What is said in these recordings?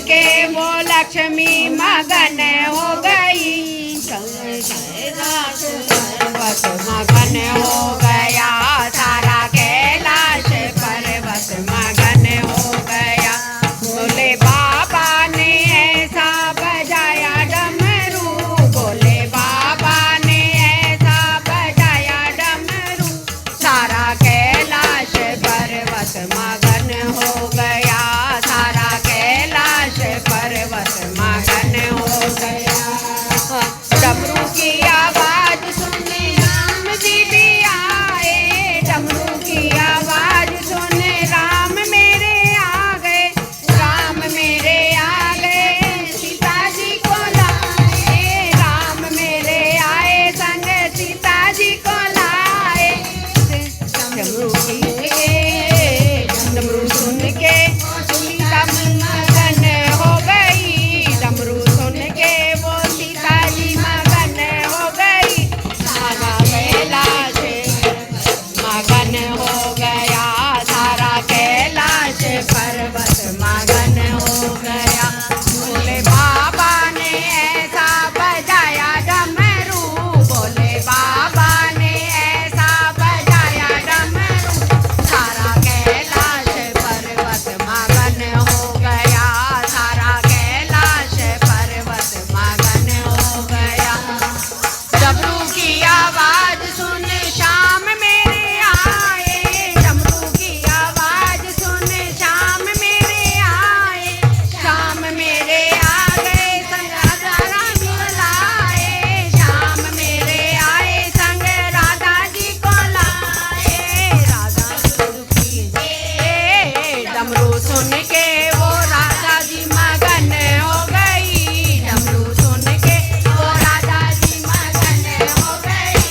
के वो लक्ष्मी मगन हो गई, पर्वत मगन हो गया, सारा कैलाश पर्वत मगन हो गया। बोले बाबा ने ऐसा बजाया डमरू, बोले बाबा ने ऐसा बजाया डमरू, सारा कैलाश पर्वत मगन हो गया, सारा कैलाश पर्वत मगन हो गया। डमरू की आवाज सुने राम जी भी आए, डमरू की आवाज सुने राम मेरे आ गए, राम मेरे आ गए, सीता जी को लाए, राम मेरे आए संग सीता जी को लाए। डमरू सुन के सीता मगन हो गई, डमरू सुन के वो सीता जी मगन हो गई, सारा कैलाश मगन हो गया, सारा कैलाश पर्वत मगन हो गया। बोले बाबा ने ऐसा बजाया डमरू, बोले बाबा ने ऐसा बजाया डमरू, सारा कैलाश पर्वत मगन हो गया, सारा कैलाश पर्वत मगन हो गया। डमरू की आवाज सुन श्याम मेरे आए, डमरू की आवाज सुन श्याम मेरे आए, श्याम मेरे आ गए संग राधा रानी लाए, श्याम मेरे आए संग राधा जी को लाए, राधा दुखी डमरू सुन के वो राधा जी मगन हो गई, डमरू सुन के वो राधा जी मगन हो गई,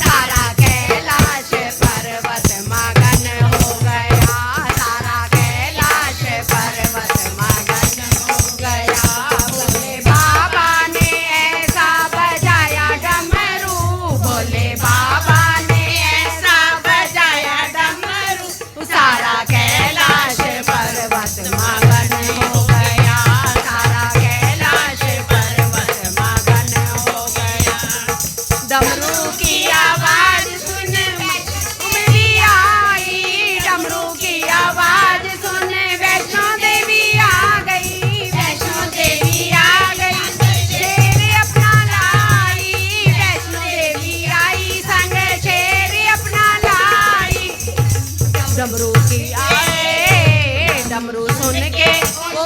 सारा कैलाश पर्वत मगन हो गया, सारा कैलाश पर्वत मगन हो गया। बोले बाबा ने ऐसा बजाया डमरू, बोले बाबा ने ऐसा बजाया डमरू, सारा कैलाश पर्वत मगन हो गया, सारा कैलाश पर्वत मगन हो गया। डमरू की आवाज सुन उमरी आई, डमरू की आवाज सुन वैष्णो देवी आ गई, वैष्णो देवी आ गई, शेर अपना लाई, वैष्णो देवी आई संग शेर अपना लाई। डमरू की आए, डमरू सुन के वो